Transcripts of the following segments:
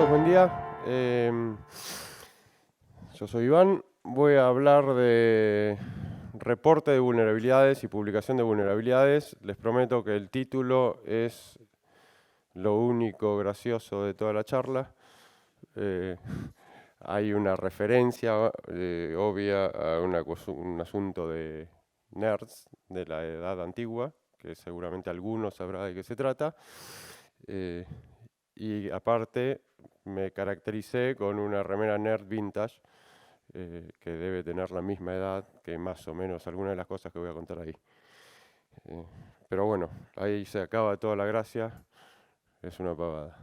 todos, buen día. Yo soy Iván, voy a hablar de reporte de vulnerabilidades y publicación de vulnerabilidades. Les prometo que el título es lo único gracioso de toda la charla. Eh, Hay una referencia obvia a un asunto de nerds de la edad antigua, que seguramente algunos sabrá de qué se trata. Eh, y aparte me caractericé con una remera nerd vintage, que debe tener la misma edad que más o menos algunas de las cosas que voy a contar ahí. Eh, pero bueno, ahí se acaba toda la gracia, es una pavada.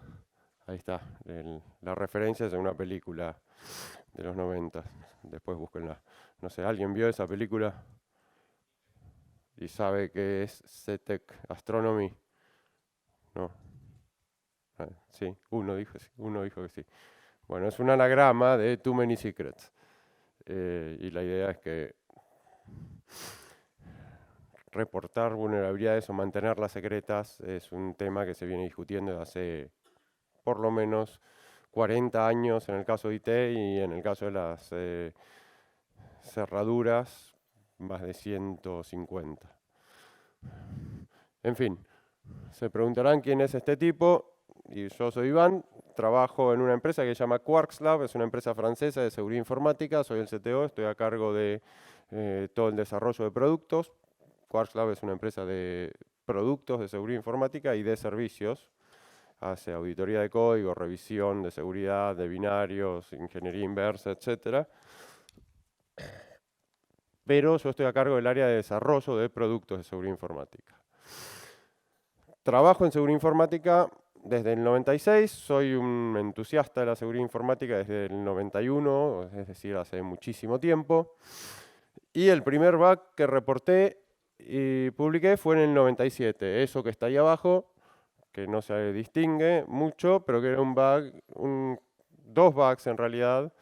Ahí está, la referencia es de una película de los 90, después búsquenla. No sé, ¿alguien vio esa película y sabe qué es CETEC Astronomy? No. Sí, uno dijo que sí. Bueno, es un anagrama de Too Many Secrets. Y la idea es que reportar vulnerabilidades o mantenerlas secretas es un tema que se viene discutiendo desde hace por lo menos 40 años en el caso de IT y en el caso de las cerraduras más de 150. En fin, se preguntarán quién es este tipo y yo soy Iván, trabajo en una empresa que se llama QuarksLab, es una empresa francesa de seguridad informática, soy el CTO, estoy a cargo de todo el desarrollo de productos. QuarksLab es una empresa de productos de seguridad informática y de servicios. Hace auditoría de código, revisión de seguridad, de binarios, ingeniería inversa, etc. Pero yo estoy a cargo del área de desarrollo de productos de seguridad informática. Trabajo en seguridad informática desde el 96, soy un entusiasta de la seguridad informática desde el 91, es decir, hace muchísimo tiempo. Y el primer bug que reporté y publiqué fue en el 97. Eso que está ahí abajo, que no se distingue mucho, pero que era un bug, dos bugs en realidad,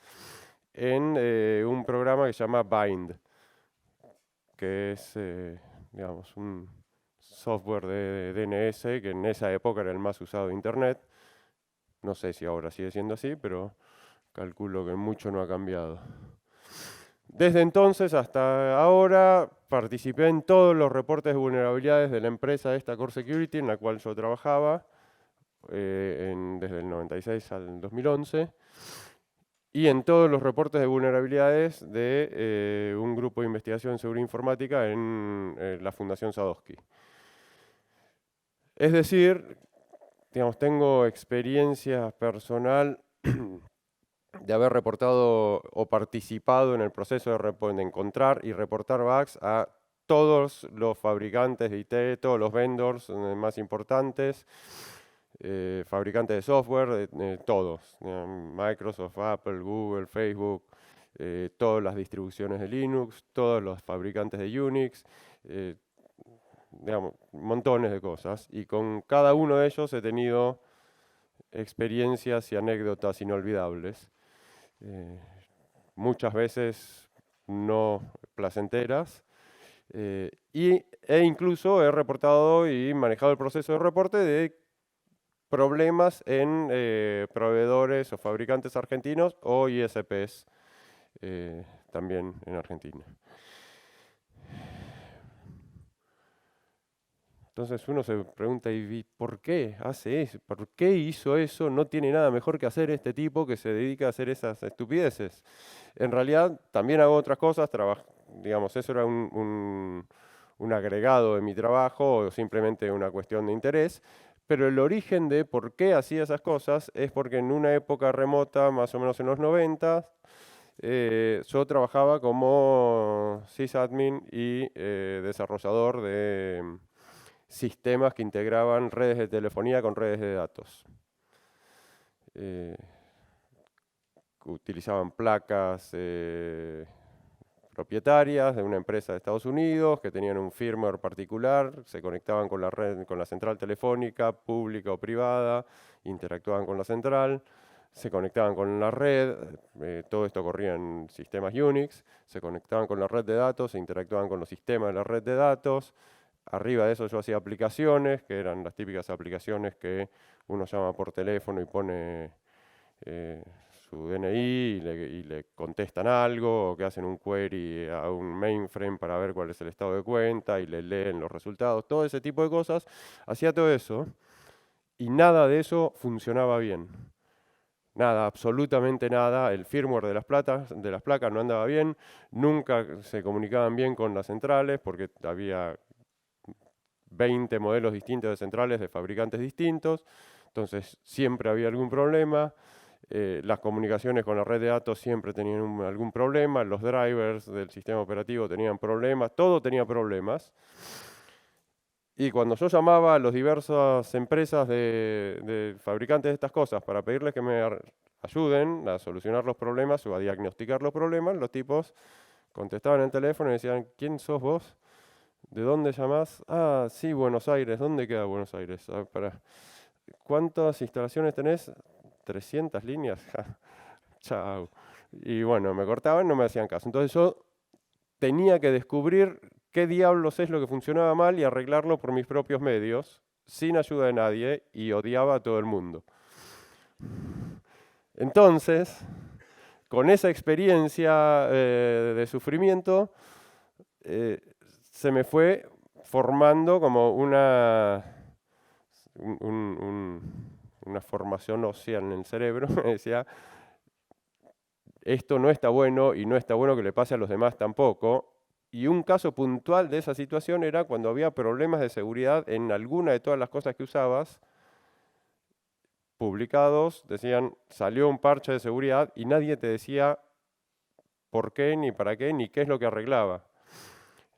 en un programa que se llama Bind, que es, digamos, un software de DNS que en esa época era el más usado de Internet. No sé si ahora sigue siendo así, pero calculo que mucho no ha cambiado. Desde entonces hasta ahora participé en todos los reportes de vulnerabilidades de la empresa esta Core Security en la cual yo trabajaba desde el 96 al 2011 y en todos los reportes de vulnerabilidades de un grupo de investigación en seguridad informática en la Fundación Sadowski. Es decir, digamos, tengo experiencia personal de haber reportado o participado en el proceso de encontrar y reportar bugs a todos los fabricantes de IT, todos los vendors más importantes, fabricantes de software, todos, Microsoft, Apple, Google, Facebook, todas las distribuciones de Linux, todos los fabricantes de Unix, digamos, montones de cosas. Y con cada uno de ellos he tenido experiencias y anécdotas inolvidables. eh, Muchas veces no placenteras, e incluso he reportado y manejado el proceso de reporte de problemas en proveedores o fabricantes argentinos o ISPs, también en Argentina. Entonces uno se pregunta, ¿y por qué hace eso? ¿Por qué hizo eso? No tiene nada mejor que hacer este tipo que se dedica a hacer esas estupideces. En realidad también hago otras cosas, digamos, eso era un agregado de mi trabajo o simplemente una cuestión de interés, pero el origen de por qué hacía esas cosas es porque en una época remota, más o menos en los 90, yo trabajaba como sysadmin y desarrollador de sistemas que integraban redes de telefonía con redes de datos. Eh, Utilizaban placas propietarias de una empresa de Estados Unidos que tenían un firmware particular, se conectaban con la red, con la central telefónica pública o privada, interactuaban con la central, se conectaban con la red, todo esto corría en sistemas Unix, se conectaban con la red de datos, se interactuaban con los sistemas de la red de datos. Arriba de eso yo hacía aplicaciones, que eran las típicas aplicaciones que uno llama por teléfono y pone su DNI y le contestan algo, o que hacen un query a un mainframe para ver cuál es el estado de cuenta y le leen los resultados, todo ese tipo de cosas. Hacía todo eso y nada de eso funcionaba bien. Nada, absolutamente nada. El firmware de las placas no andaba bien, nunca se comunicaban bien con las centrales porque había 20 modelos distintos de centrales de fabricantes distintos, entonces siempre había algún problema. Las comunicaciones con la red de datos siempre tenían algún problema, los drivers del sistema operativo tenían problemas, todo tenía problemas. Y cuando yo llamaba a las diversas empresas de fabricantes de estas cosas para pedirles que me ayuden a solucionar los problemas o a diagnosticar los problemas, los tipos contestaban en el teléfono y decían, ¿quién sos vos? ¿De dónde llamás? Ah, sí, Buenos Aires. ¿Dónde queda Buenos Aires? A ver, ¿cuántas instalaciones tenés? 300 líneas. Chao. Y bueno, me cortaban, no me hacían caso. Entonces yo tenía que descubrir qué diablos es lo que funcionaba mal y arreglarlo por mis propios medios, sin ayuda de nadie, y odiaba a todo el mundo. Entonces, con esa experiencia de sufrimiento, se me fue formando como una formación ósea en el cerebro. Me decía, esto no está bueno y no está bueno que le pase a los demás tampoco. Y un caso puntual de esa situación era cuando había problemas de seguridad en alguna de todas las cosas que usabas, publicados, decían, salió un parche de seguridad y nadie te decía por qué, ni para qué, ni qué es lo que arreglaba.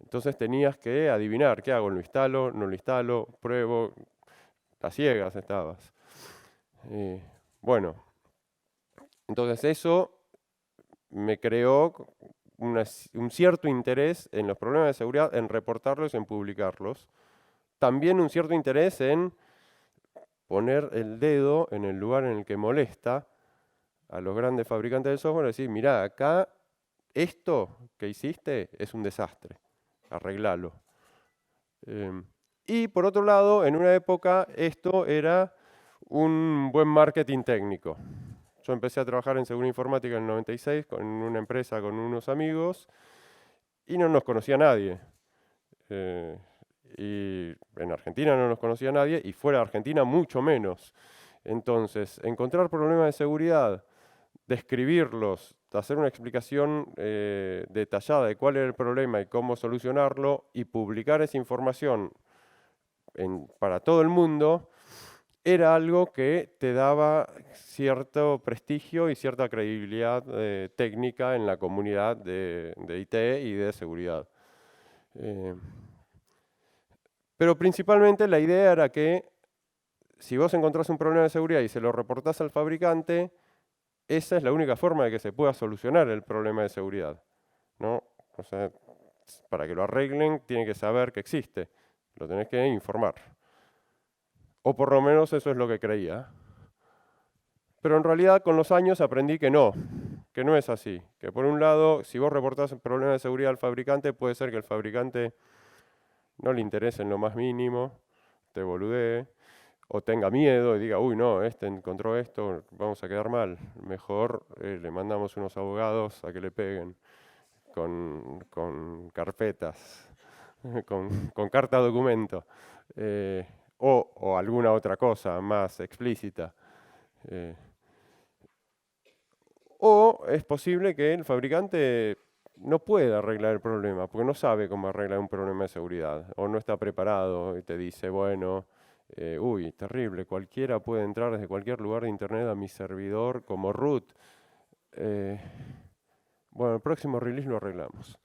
Entonces tenías que adivinar, ¿qué hago? ¿Lo instalo? ¿No lo instalo? ¿Pruebo? A ciegas estabas. Bueno, entonces eso me creó un cierto interés en los problemas de seguridad, en reportarlos, en publicarlos. También un cierto interés en poner el dedo en el lugar en el que molesta a los grandes fabricantes de software y decir, mirá, acá esto que hiciste es un desastre, arreglalo. Y por otro lado, en una época esto era un buen marketing técnico. Yo empecé a trabajar en seguridad informática en el 96 con una empresa con unos amigos y no nos conocía nadie. Y en Argentina no nos conocía nadie y fuera de Argentina mucho menos. Entonces, encontrar problemas de seguridad, describirlos, hacer una explicación detallada de cuál era el problema y cómo solucionarlo y publicar esa información para todo el mundo, era algo que te daba cierto prestigio y cierta credibilidad técnica en la comunidad de IT y de seguridad. Pero principalmente la idea era que si vos encontrás un problema de seguridad y se lo reportás al fabricante, esa es la única forma de que se pueda solucionar el problema de seguridad, ¿no? O sea, para que lo arreglen, tienen que saber que existe, lo tenés que informar. O por lo menos eso es lo que creía. Pero en realidad con los años aprendí que no es así. Que por un lado, si vos reportás un problema de seguridad al fabricante, puede ser que el fabricante no le interese en lo más mínimo, te boludee, o tenga miedo y diga, uy, no, este encontró esto, vamos a quedar mal. Mejor le mandamos unos abogados a que le peguen con carpetas, con carta documento, o alguna otra cosa más explícita. O es posible que el fabricante no pueda arreglar el problema, porque no sabe cómo arreglar un problema de seguridad, o no está preparado y te dice, bueno, uy, terrible, cualquiera puede entrar desde cualquier lugar de internet a mi servidor como root. Bueno, el próximo release lo arreglamos.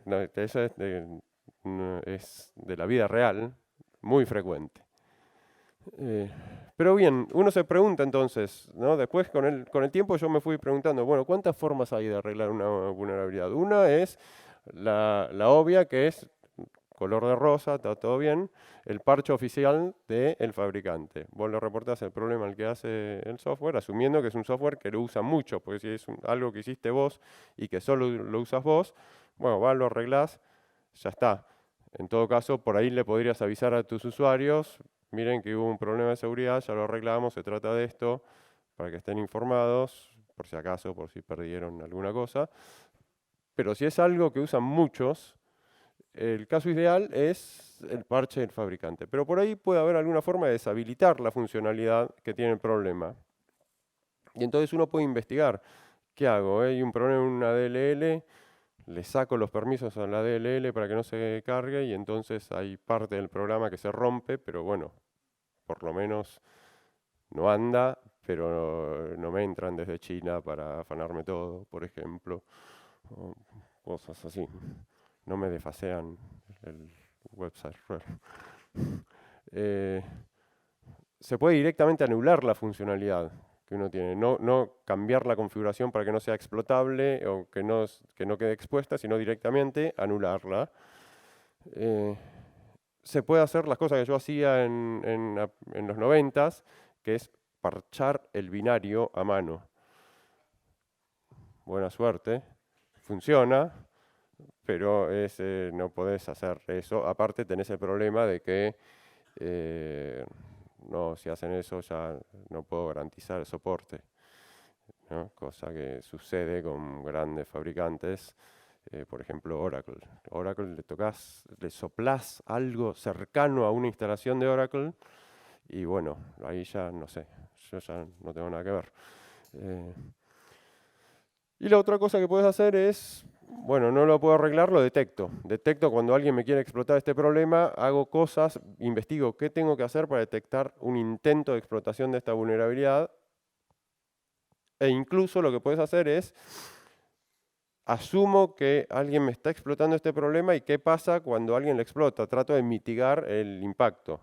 No, eso es de la vida real, muy frecuente. Pero bien, uno se pregunta entonces, ¿no? Después con el tiempo yo me fui preguntando, bueno, ¿cuántas formas hay de arreglar una vulnerabilidad? Una es la obvia, que es color de rosa, está todo bien, el parche oficial del fabricante. Vos le reportás el problema al que hace el software, asumiendo que es un software que lo usa mucho, porque si es algo que hiciste vos y que solo lo usas vos, bueno, vas, lo arreglás, ya está. En todo caso, por ahí le podrías avisar a tus usuarios, miren que hubo un problema de seguridad, ya lo arreglamos, se trata de esto, para que estén informados, por si acaso, por si perdieron alguna cosa. Pero si es algo que usan muchos, el caso ideal es el parche del fabricante. Pero por ahí puede haber alguna forma de deshabilitar la funcionalidad que tiene el problema. Y entonces uno puede investigar, ¿qué hago? Hay un problema en una DLL, le saco los permisos a la DLL para que no se cargue y entonces hay parte del programa que se rompe, pero bueno, por lo menos no anda, pero no me entran desde China para afanarme todo, por ejemplo, o cosas así. No me desfasean el website. Eh, Se puede directamente anular la funcionalidad que uno tiene, no cambiar la configuración para que no sea explotable o que no quede expuesta, sino directamente anularla. Se puede hacer las cosas que yo hacía en los 90s, que es parchar el binario a mano. Buena suerte, funciona, pero no podés hacer eso. Aparte tenés el problema de que no, si hacen eso ya no puedo garantizar el soporte, ¿no? Cosa que sucede con grandes fabricantes, por ejemplo Oracle. Oracle le soplás algo cercano a una instalación de Oracle y bueno, ahí ya no sé, yo ya no tengo nada que ver. Y la otra cosa que puedes hacer es, bueno, no lo puedo arreglar, lo detecto. Detecto cuando alguien me quiere explotar este problema, hago cosas, investigo qué tengo que hacer para detectar un intento de explotación de esta vulnerabilidad. E incluso lo que puedes hacer es, asumo que alguien me está explotando este problema y qué pasa cuando alguien lo explota. Trato de mitigar el impacto,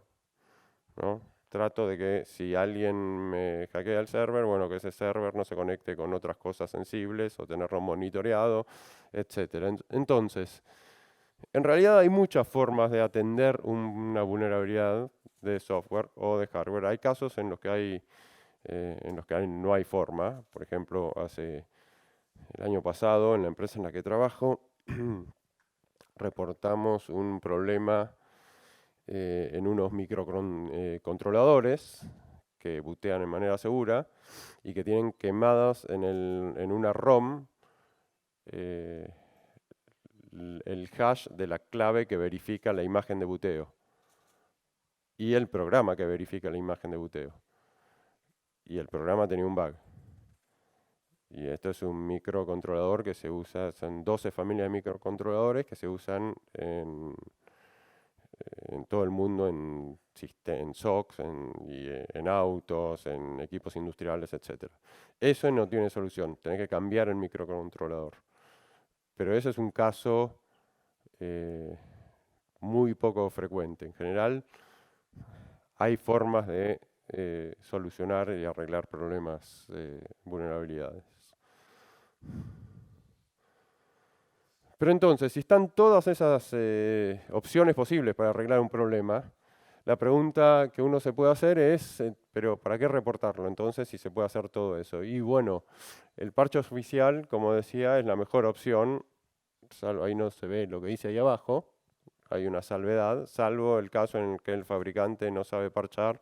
¿no? Trato de que si alguien me hackea el server, bueno, que ese server no se conecte con otras cosas sensibles o tenerlo monitoreado, etcétera. Entonces, en realidad hay muchas formas de atender una vulnerabilidad de software o de hardware. Hay casos en los que no hay forma. Por ejemplo, el año pasado, en la empresa en la que trabajo, reportamos un problema en unos microcontroladores que bootean de manera segura y que tienen quemadas en una ROM eh, el hash de la clave que verifica la imagen de booteo y el programa que verifica la imagen de booteo. Y el programa tenía un bug. Y esto es un microcontrolador que se usa, son 12 familias de microcontroladores que se usan en todo el mundo, en SOCs, en autos, en equipos industriales, etc. Eso no tiene solución, tenés que cambiar el microcontrolador. Pero ese es un caso muy poco frecuente. En general, hay formas de solucionar y arreglar problemas, vulnerabilidades. Pero entonces, si están todas esas opciones posibles para arreglar un problema, la pregunta que uno se puede hacer es, pero ¿para qué reportarlo entonces si se puede hacer todo eso? Y bueno, el parche oficial, como decía, es la mejor opción, ahí no se ve lo que dice ahí abajo, hay una salvedad, salvo el caso en el que el fabricante no sabe parchar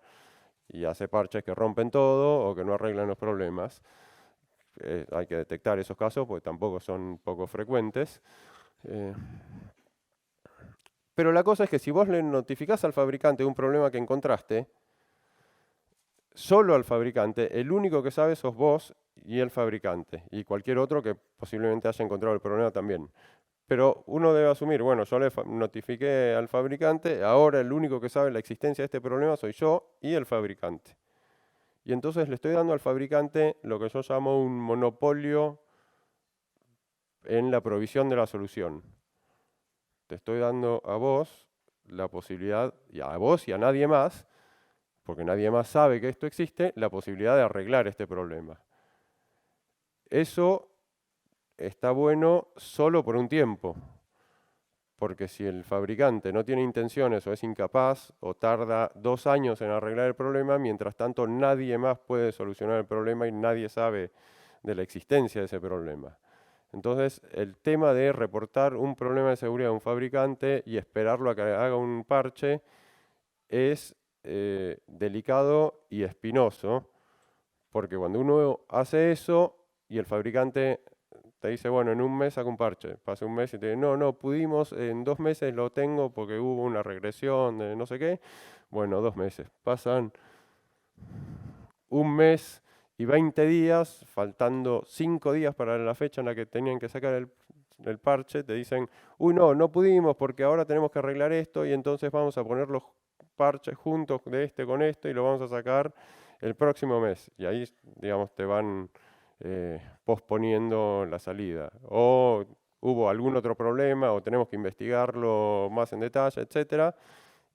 y hace parches que rompen todo o que no arreglan los problemas. Hay que detectar esos casos porque tampoco son poco frecuentes. Eh, pero la cosa es que si vos le notificás al fabricante un problema que encontraste, solo al fabricante, el único que sabe sos vos y el fabricante, y cualquier otro que posiblemente haya encontrado el problema también. Pero uno debe asumir, bueno, yo le notifiqué al fabricante, ahora el único que sabe la existencia de este problema soy yo y el fabricante. Y entonces le estoy dando al fabricante lo que yo llamo un monopolio en la provisión de la solución. Te estoy dando a vos la posibilidad, y a vos y a nadie más, porque nadie más sabe que esto existe, la posibilidad de arreglar este problema. Eso está bueno solo por un tiempo, porque si el fabricante no tiene intenciones o es incapaz o tarda 2 años en arreglar el problema, mientras tanto nadie más puede solucionar el problema y nadie sabe de la existencia de ese problema. Entonces, el tema de reportar un problema de seguridad a un fabricante y esperarlo a que haga un parche es delicado y espinoso, porque cuando uno hace eso y el fabricante te dice, bueno, en un mes saco un parche, pasa un mes y te dice, no, no, pudimos, en 2 meses lo tengo porque hubo una regresión de no sé qué. Bueno, 2 meses. Pasan un mes y 20 días, faltando 5 días para la fecha en la que tenían que sacar el parche, te dicen, uy, no, no pudimos porque ahora tenemos que arreglar esto y entonces vamos a poner los parches juntos de este con este y lo vamos a sacar el próximo mes. Y ahí, digamos, te van posponiendo la salida. O hubo algún otro problema o tenemos que investigarlo más en detalle, etcétera.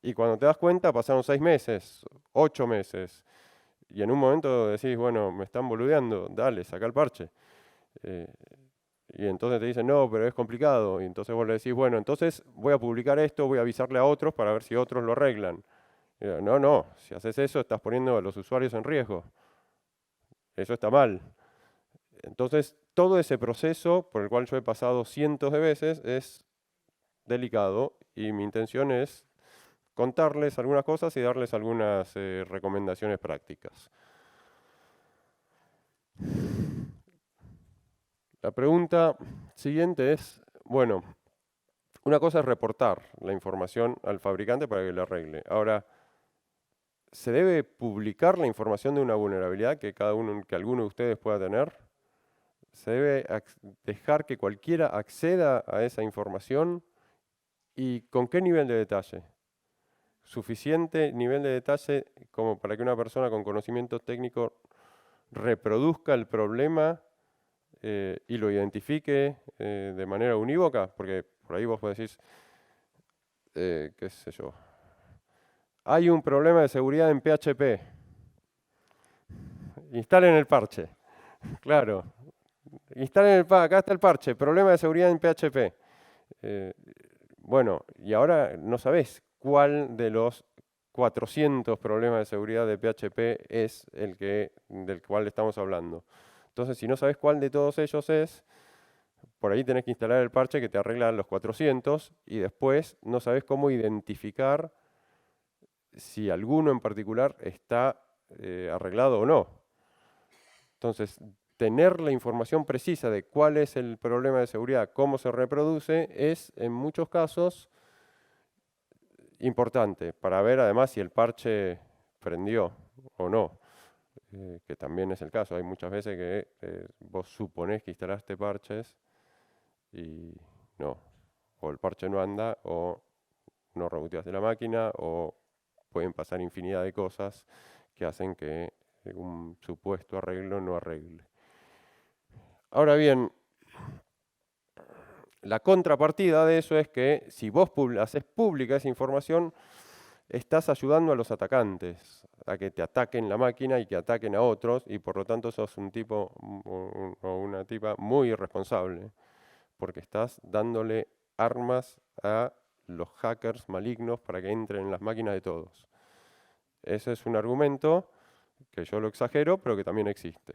Y cuando te das cuenta pasaron 6 meses, 8 meses. Y en un momento decís, bueno, me están boludeando, dale, saca el parche. Eh, y entonces te dicen, no, pero es complicado. Y entonces vos le decís, bueno, entonces voy a publicar esto, voy a avisarle a otros para ver si otros lo arreglan. Y digo, no, no, si haces eso estás poniendo a los usuarios en riesgo. Eso está mal. Entonces, todo ese proceso por el cual yo he pasado cientos de veces es delicado y mi intención es contarles algunas cosas y darles algunas recomendaciones prácticas. La pregunta siguiente es, bueno, una cosa es reportar la información al fabricante para que le arregle. Ahora, ¿se debe publicar la información de una vulnerabilidad que alguno de ustedes pueda tener? ¿Se debe dejar que cualquiera acceda a esa información? ¿Y con qué nivel de detalle? Suficiente nivel de detalle como para que una persona con conocimiento técnico reproduzca el problema y lo identifique de manera unívoca, porque por ahí vos decís, qué sé yo, hay un problema de seguridad en PHP, instalen el parche, claro, acá está el parche, problema de seguridad en PHP. Bueno, y ahora no sabés cuál de los 400 problemas de seguridad de PHP es del cual estamos hablando. Entonces, si no sabes cuál de todos ellos es, por ahí tenés que instalar el parche que te arregla los 400 y después no sabes cómo identificar si alguno en particular está arreglado o no. Entonces, tener la información precisa de cuál es el problema de seguridad, cómo se reproduce, es en muchos casos importante para ver además si el parche prendió o no, que también es el caso. Hay muchas veces que vos suponés que instalaste parches y no, o el parche no anda o no reboteaste la máquina o pueden pasar infinidad de cosas que hacen que un supuesto arreglo no arregle. Ahora bien, la contrapartida de eso es que si vos haces pública esa información, estás ayudando a los atacantes a que te ataquen la máquina y que ataquen a otros, y por lo tanto sos un tipo o una tipa muy irresponsable, porque estás dándole armas a los hackers malignos para que entren en las máquinas de todos. Ese es un argumento que yo lo exagero, pero que también existe.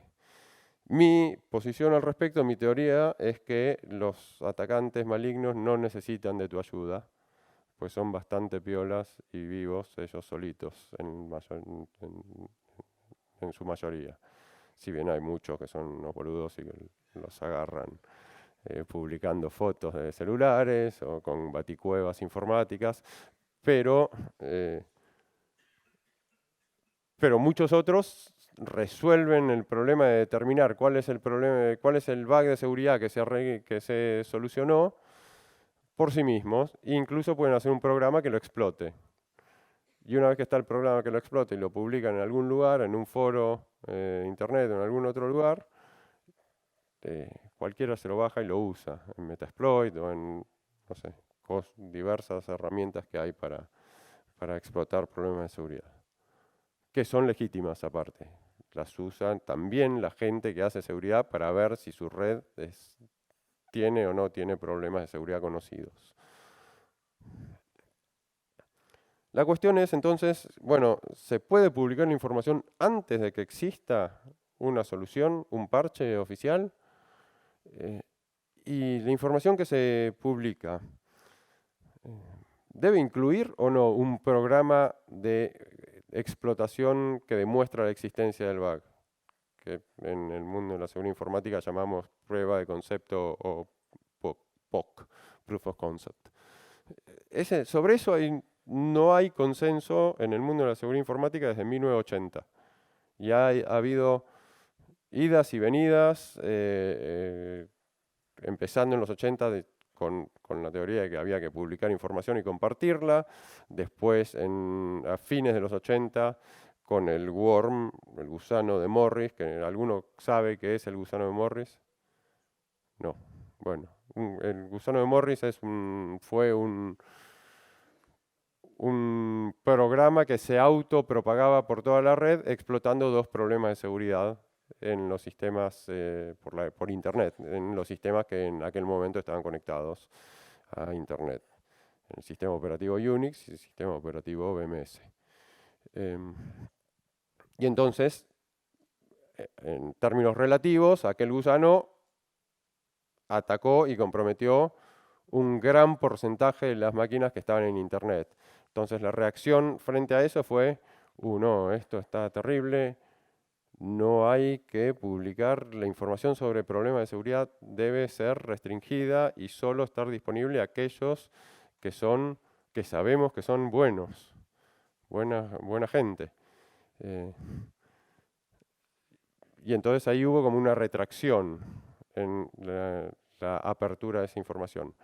Mi posición al respecto, mi teoría, es que los atacantes malignos no necesitan de tu ayuda, pues son bastante piolas y vivos ellos solitos en su mayoría. Si bien hay muchos que son unos boludos y que los agarran publicando fotos de celulares o con baticuevas informáticas, pero muchos otros resuelven el problema de determinar cuál es el problema, cuál es el bug de seguridad que se solucionó por sí mismos, e incluso pueden hacer un programa que lo explote. Y una vez que está el programa que lo explote y lo publican en algún lugar, en un foro internet o en algún otro lugar, cualquiera se lo baja y lo usa en Metasploit o en, no sé, diversas herramientas que hay para explotar problemas de seguridad, que son legítimas aparte. Las usan también la gente que hace seguridad para ver si su red tiene o no tiene problemas de seguridad conocidos. La cuestión es entonces, bueno, ¿se puede publicar la información antes de que exista una solución, un parche oficial? Y la información que se publica, ¿debe incluir o no un programa explotación que demuestra la existencia del bug, que en el mundo de la seguridad informática llamamos prueba de concepto o POC, Proof of Concept. Sobre eso no hay consenso en el mundo de la seguridad informática desde 1980. Y ha habido idas y venidas, empezando en los 80 con la teoría de que había que publicar información y compartirla, después a fines de los 80 con el worm, el gusano de Morris, que ¿alguno sabe qué es el gusano de Morris? No. Bueno, el gusano de Morris fue un programa que se autopropagaba por toda la red explotando dos problemas de seguridad en los sistemas por Internet, en los sistemas que en aquel momento estaban conectados a Internet. El sistema operativo Unix y el sistema operativo BMS. Y entonces, en términos relativos, aquel gusano atacó y comprometió un gran porcentaje de las máquinas que estaban en Internet. Entonces la reacción frente a eso fue, no, esto está terrible, no hay que publicar la información sobre problemas de seguridad, debe ser restringida y solo estar disponible a aquellos que sabemos que son buenos, buena gente. Y entonces ahí hubo como una retracción en la apertura de esa información.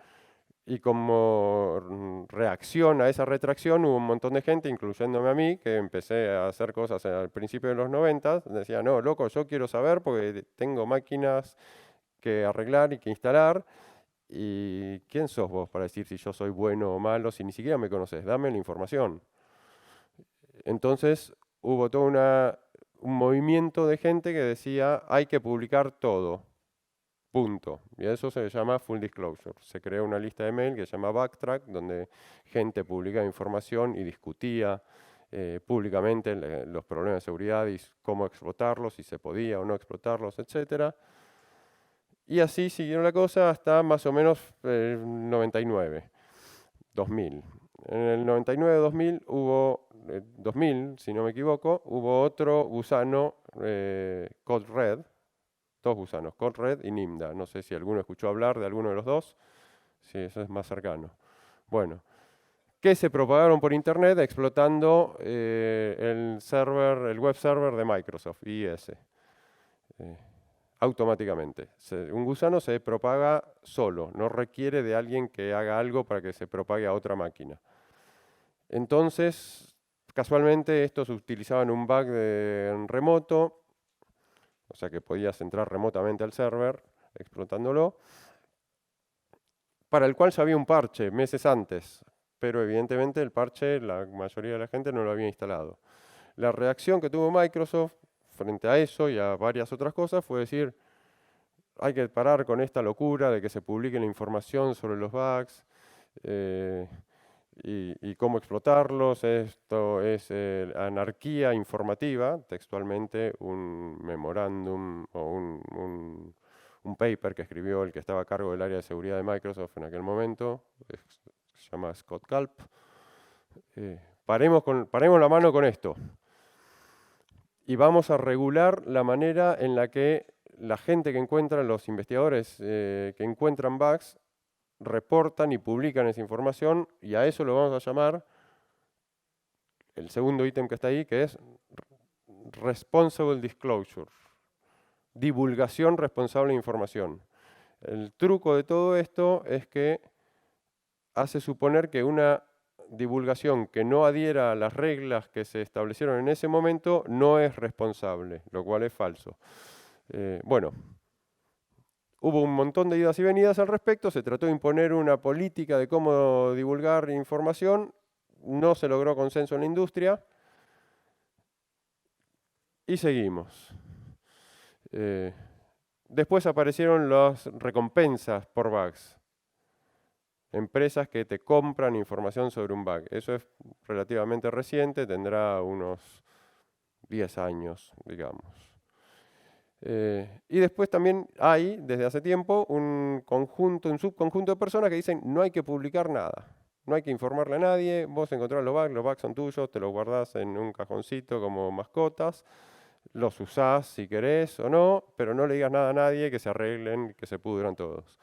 Y como reacción a esa retracción hubo un montón de gente, incluyéndome a mí, que empecé a hacer cosas al principio de los 90, decía, no, loco, yo quiero saber porque tengo máquinas que arreglar y que instalar, y ¿quién sos vos para decir si yo soy bueno o malo, si ni siquiera me conoces? Dame la información. Entonces hubo todo un movimiento de gente que decía, hay que publicar todo. Punto. Y eso se llama full disclosure. Se creó una lista de mail que se llama Backtrack, donde gente publicaba información y discutía públicamente los problemas de seguridad y cómo explotarlos, si se podía o no explotarlos, etc. Y así siguió la cosa hasta más o menos 99, 2000. En el 99-2000 hubo, 2000, si no me equivoco, hubo otro gusano, Code Red, dos gusanos, Code Red y Nimda. No sé si alguno escuchó hablar de alguno de los dos. Sí, eso es más cercano. Bueno, que se propagaron por Internet explotando el web server de Microsoft, IIS. Automáticamente. Un gusano se propaga solo, no requiere de alguien que haga algo para que se propague a otra máquina. Entonces, casualmente estos utilizaban un bug en remoto, o sea que podías entrar remotamente al server explotándolo, para el cual ya había un parche meses antes, pero evidentemente el parche la mayoría de la gente no lo había instalado. La reacción que tuvo Microsoft frente a eso y a varias otras cosas fue decir, hay que parar con esta locura de que se publique la información sobre los bugs y cómo explotarlos. Esto es anarquía informativa, textualmente un memorándum o un paper que escribió el que estaba a cargo del área de seguridad de Microsoft en aquel momento, se llama Scott Culp. Paremos la mano con esto y vamos a regular la manera en la que la gente que encuentra, los investigadores que encuentran bugs, reportan y publican esa información, y a eso lo vamos a llamar el segundo ítem que está ahí, que es Responsible Disclosure, divulgación responsable de información. El truco de todo esto es que hace suponer que una divulgación que no adhiera a las reglas que se establecieron en ese momento no es responsable, lo cual es falso. Bueno, hubo un montón de idas y venidas al respecto, se trató de imponer una política de cómo divulgar información, no se logró consenso en la industria y seguimos. Después aparecieron las recompensas por bugs. Empresas que te compran información sobre un bug. Eso es relativamente reciente, tendrá unos 10 años, digamos. Y después también hay, desde hace tiempo, un subconjunto de personas que dicen no hay que publicar nada. no hay que informarle a nadie, vos encontrás los bugs son tuyos, te los guardás en un cajoncito como mascotas, los usás si querés o no, pero no le digas nada a nadie, que se arreglen, que se pudran todos.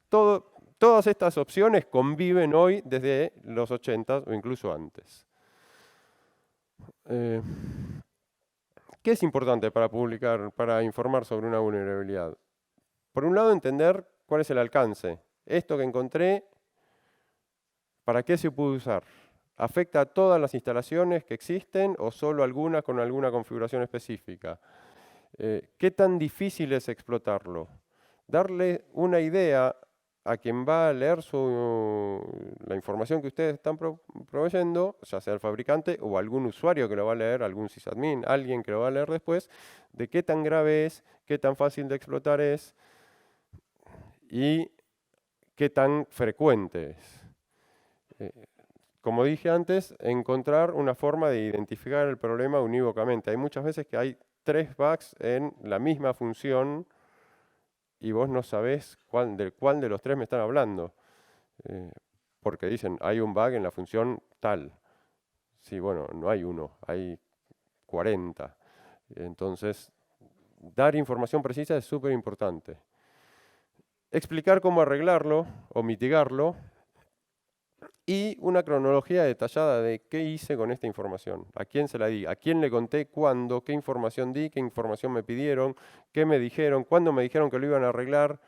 Todas estas opciones conviven hoy desde los 80 o incluso antes. ¿Qué es importante para publicar, para informar sobre una vulnerabilidad? Por un lado, entender cuál es el alcance. Esto que encontré, ¿para qué se puede usar? ¿Afecta a todas las instalaciones que existen o solo algunas con alguna configuración específica? ¿Qué tan difícil es explotarlo? Darle una idea a quien va a leer la información que ustedes están proveyendo, ya sea el fabricante o algún usuario que lo va a leer, algún sysadmin, alguien que lo va a leer después, de qué tan grave es, qué tan fácil de explotar es y qué tan frecuente es. Como dije antes, encontrar una forma de identificar el problema unívocamente. Hay muchas veces que hay 3 bugs en la misma función y vos no sabés de cuál de los 3 me están hablando. Porque dicen, hay un bug en la función tal. Sí, bueno, no hay uno, hay 40. Entonces, dar información precisa es súper importante. Explicar cómo arreglarlo o mitigarlo y una cronología detallada de qué hice con esta información, a quién se la di, a quién le conté, cuándo, qué información di, qué información me pidieron, qué me dijeron, cuándo me dijeron que lo iban a arreglar.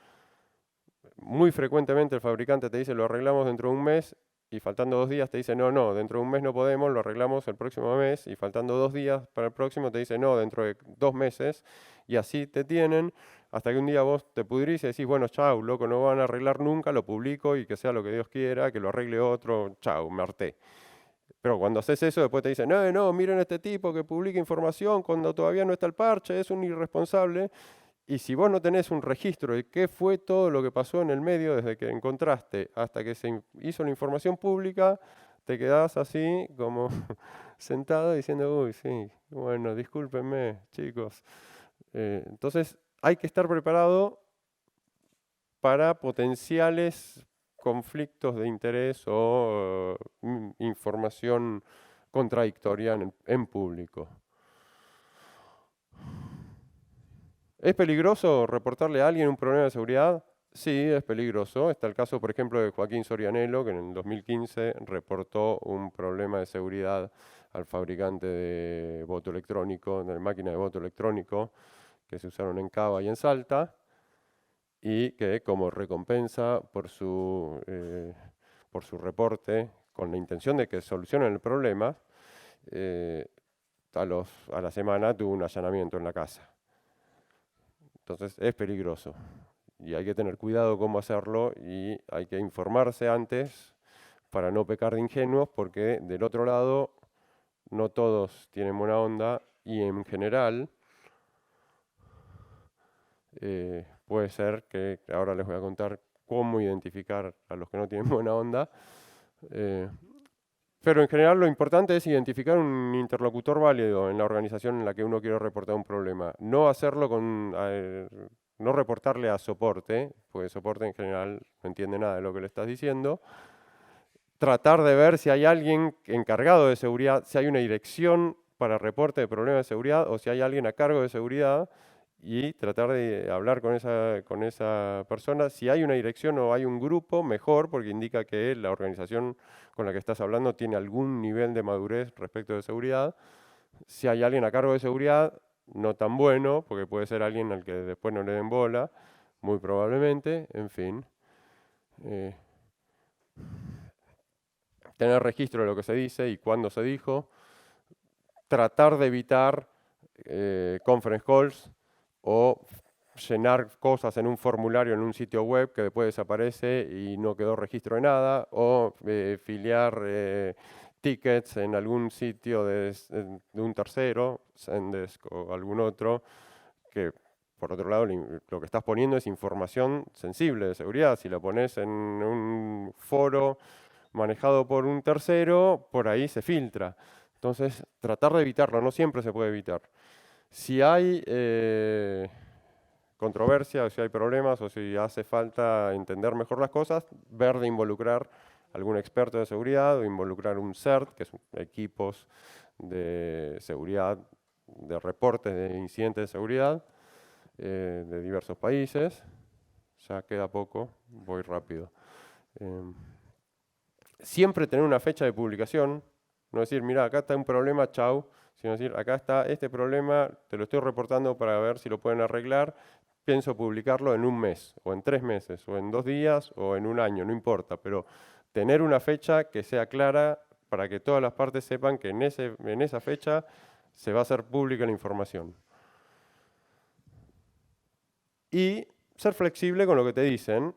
Muy frecuentemente el fabricante te dice lo arreglamos dentro de un mes y faltando 2 días te dice no, dentro de un mes no podemos, lo arreglamos el próximo mes y faltando 2 días para el próximo te dice no, dentro de 2 meses y así te tienen hasta que un día vos te pudrís y decís bueno, chau, loco, no van a arreglar nunca, lo publico y que sea lo que Dios quiera, que lo arregle otro, chau, me harté. Pero cuando haces eso, después te dicen, no, miren este tipo que publica información cuando todavía no está el parche, es un irresponsable. Y si vos no tenés un registro de qué fue todo lo que pasó en el medio desde que encontraste hasta que se hizo la información pública, te quedás así como sentado diciendo, uy, sí, bueno, discúlpenme, chicos. Entonces hay que estar preparado para potenciales conflictos de interés o información contradictoria en público. ¿Es peligroso reportarle a alguien un problema de seguridad? Sí, es peligroso. Está el caso, por ejemplo, de Joaquín Sorianelo, que en el 2015 reportó un problema de seguridad al fabricante de voto electrónico, de máquina de voto electrónico, que se usaron en Cava y en Salta, y que como recompensa por su reporte, con la intención de que solucionen el problema, a la semana tuvo un allanamiento en la casa. Entonces es peligroso y hay que tener cuidado cómo hacerlo y hay que informarse antes para no pecar de ingenuos porque del otro lado no todos tienen buena onda y en general puede ser que ahora les voy a contar cómo identificar a los que no tienen buena onda. Pero en general lo importante es identificar un interlocutor válido en la organización en la que uno quiere reportar un problema. No hacerlo no reportarle a soporte, porque soporte en general no entiende nada de lo que le estás diciendo. Tratar de ver si hay alguien encargado de seguridad, si hay una dirección para reporte de problemas de seguridad o si hay alguien a cargo de seguridad y tratar de hablar con esa persona. Si hay una dirección o hay un grupo, mejor, porque indica que la organización con la que estás hablando tiene algún nivel de madurez respecto de seguridad. Si hay alguien a cargo de seguridad, no tan bueno, porque puede ser alguien al que después no le den bola, muy probablemente, en fin. Tener registro de lo que se dice y cuándo se dijo. Tratar de evitar conference calls o llenar cosas en un formulario en un sitio web que después desaparece y no quedó registro de nada, o filiar tickets en algún sitio de un tercero, Zendesk o algún otro, que por otro lado lo que estás poniendo es información sensible de seguridad. Si la pones en un foro manejado por un tercero, por ahí se filtra. Entonces, tratar de evitarlo, no siempre se puede evitar. Si hay controversia, o si hay problemas, o si hace falta entender mejor las cosas, ver de involucrar algún experto de seguridad o involucrar un CERT, que son equipos de seguridad, de reportes de incidentes de seguridad de diversos países. Ya queda poco, voy rápido. Siempre tener una fecha de publicación, no decir, mira, acá está un problema, chau, sino decir, acá está este problema, te lo estoy reportando para ver si lo pueden arreglar, pienso publicarlo en un mes, o en 3 meses, o en 2 días, o en un año, no importa, pero tener una fecha que sea clara para que todas las partes sepan que en esa fecha se va a hacer pública la información. Y ser flexible con lo que te dicen,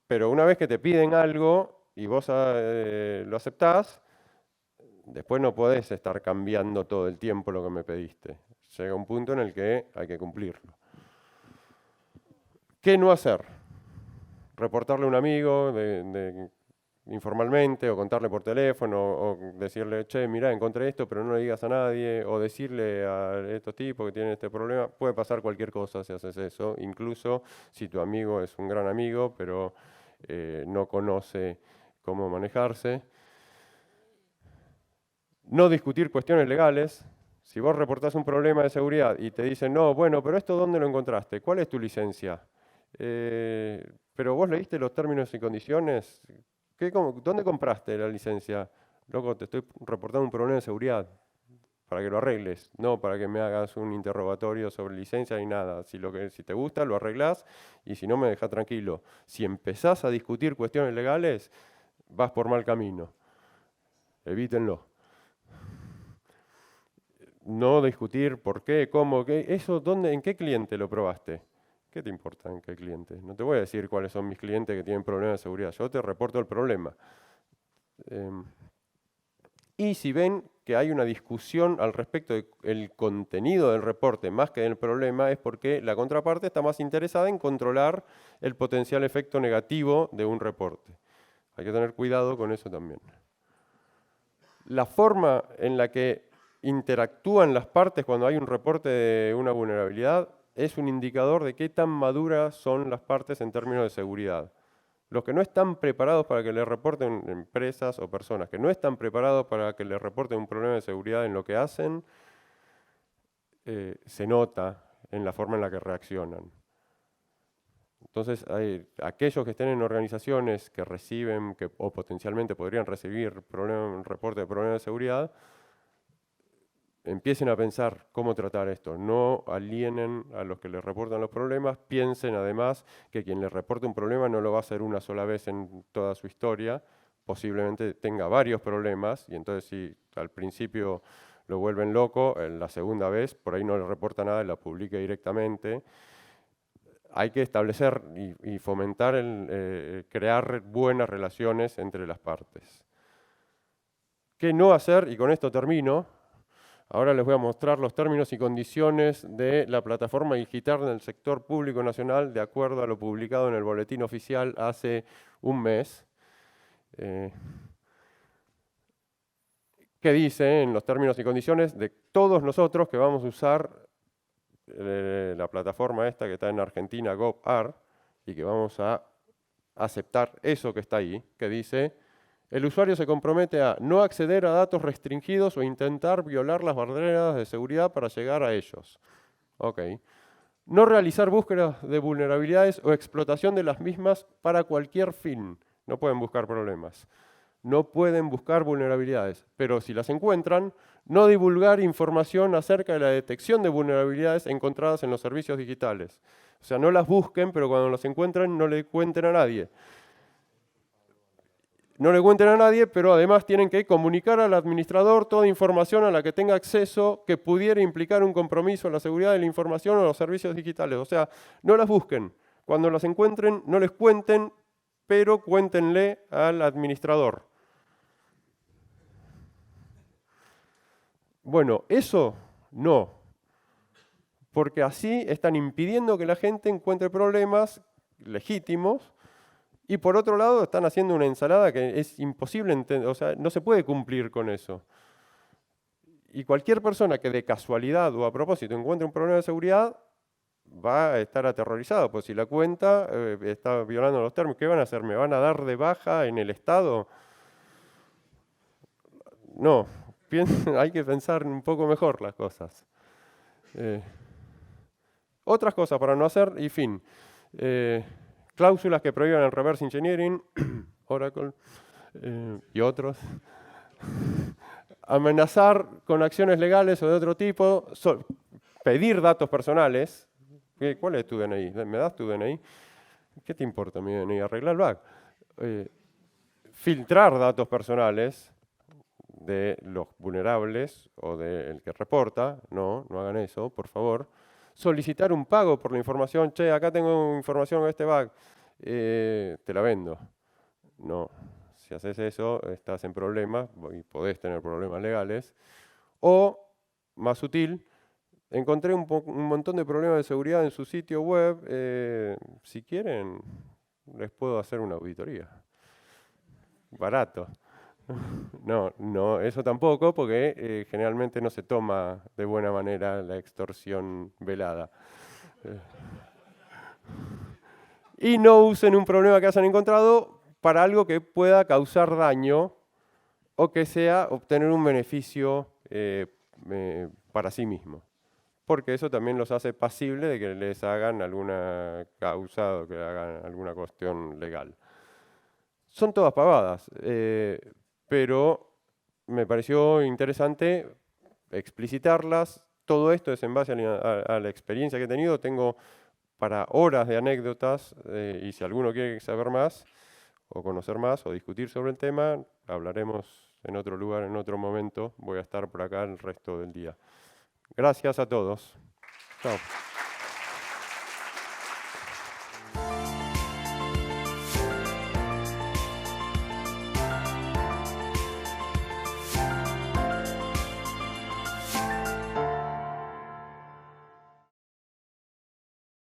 pero una vez que te piden algo y vos lo aceptás, después no podés estar cambiando todo el tiempo lo que me pediste. Llega un punto en el que hay que cumplirlo. ¿Qué no hacer? Reportarle a un amigo informalmente, o contarle por teléfono, o decirle, che, mirá, encontré esto, pero no le digas a nadie, o decirle a estos tipos que tienen este problema. Puede pasar cualquier cosa si haces eso, incluso si tu amigo es un gran amigo, pero no conoce cómo manejarse. No discutir cuestiones legales. Si vos reportás un problema de seguridad y te dicen, no, bueno, pero esto ¿dónde lo encontraste? ¿Cuál es tu licencia? Pero vos leíste los términos y condiciones. ¿Dónde compraste la licencia? Loco, te estoy reportando un problema de seguridad para que lo arregles, no para que me hagas un interrogatorio sobre licencia ni nada. Si te gusta, lo arreglás, y si no, me dejás tranquilo. Si empezás a discutir cuestiones legales, vas por mal camino. Evítenlo. No discutir por qué, cómo, qué. Eso, ¿en qué cliente lo probaste? ¿Qué te importa en qué cliente? No te voy a decir cuáles son mis clientes que tienen problemas de seguridad. Yo te reporto el problema. Y si ven que hay una discusión al respecto del contenido del reporte más que del problema, es porque la contraparte está más interesada en controlar el potencial efecto negativo de un reporte. Hay que tener cuidado con eso también. La forma en la que interactúan las partes cuando hay un reporte de una vulnerabilidad es un indicador de qué tan maduras son las partes en términos de seguridad. Los que no están preparados para que les reporten, empresas o personas que no están preparados para que les reporten un problema de seguridad en lo que hacen, se nota en la forma en la que reaccionan. Entonces, aquellos que estén en organizaciones que reciben o potencialmente podrían recibir reporte de problemas de seguridad, empiecen a pensar cómo tratar esto. No alienen a los que les reportan los problemas. Piensen además que quien les reporte un problema no lo va a hacer una sola vez en toda su historia. Posiblemente tenga varios problemas, y entonces si al principio lo vuelven loco, la segunda vez por ahí no le reporta nada y la publica directamente. Hay que establecer y fomentar, crear buenas relaciones entre las partes. ¿Qué no hacer? Y con esto termino. Ahora les voy a mostrar los términos y condiciones de la plataforma digital del sector público nacional, de acuerdo a lo publicado en el boletín oficial hace un mes. ¿Qué dice en los términos y condiciones de todos nosotros que vamos a usar la plataforma esta que está en Argentina, GovAR, y que vamos a aceptar eso que está ahí, que dice: el usuario se compromete a no acceder a datos restringidos o intentar violar las barreras de seguridad para llegar a ellos. Ok. No realizar búsquedas de vulnerabilidades o explotación de las mismas para cualquier fin. No pueden buscar problemas. No pueden buscar vulnerabilidades, pero si las encuentran, no divulgar información acerca de la detección de vulnerabilidades encontradas en los servicios digitales. O sea, no las busquen, pero cuando las encuentren no le cuenten a nadie. No le cuenten a nadie, pero además tienen que comunicar al administrador toda información a la que tenga acceso que pudiera implicar un compromiso en la seguridad de la información o los servicios digitales. O sea, no las busquen. Cuando las encuentren, no les cuenten, pero cuéntenle al administrador. Bueno, eso no, porque así están impidiendo que la gente encuentre problemas legítimos, y por otro lado están haciendo una ensalada que es imposible entender, o sea, no se puede cumplir con eso. Y cualquier persona que de casualidad o a propósito encuentre un problema de seguridad va a estar aterrorizado, pues si la cuenta está violando los términos, ¿qué van a hacer? ¿Me van a dar de baja en el Estado? No, hay que pensar un poco mejor las cosas. Otras cosas para no hacer, y fin. Cláusulas que prohíban el reverse engineering, Oracle y otros. Amenazar con acciones legales o de otro tipo, pedir datos personales. ¿Cuál es tu DNI? ¿Me das tu DNI? ¿Qué te importa mi DNI? Arreglar el bug. Filtrar datos personales de los vulnerables o del que reporta. No hagan eso, por favor. Solicitar un pago por la información. Che, acá tengo información de este bug. Te la vendo. No. Si haces eso, estás en problemas y podés tener problemas legales. O, más sutil, encontré un montón de problemas de seguridad en su sitio web. Si quieren, les puedo hacer una auditoría. Barato. No, eso tampoco, porque generalmente no se toma de buena manera la extorsión velada. Y no usen un problema que hayan encontrado para algo que pueda causar daño o que sea obtener un beneficio para sí mismo. Porque eso también los hace pasibles de que les hagan alguna causa o que hagan alguna cuestión legal. Son todas pavadas, pero me pareció interesante explicitarlas. Todo esto es en base a la experiencia que he tenido. Tengo para horas de anécdotas y si alguno quiere saber más o conocer más o discutir sobre el tema, hablaremos en otro lugar, en otro momento. Voy a estar por acá el resto del día. Gracias a todos. Chao.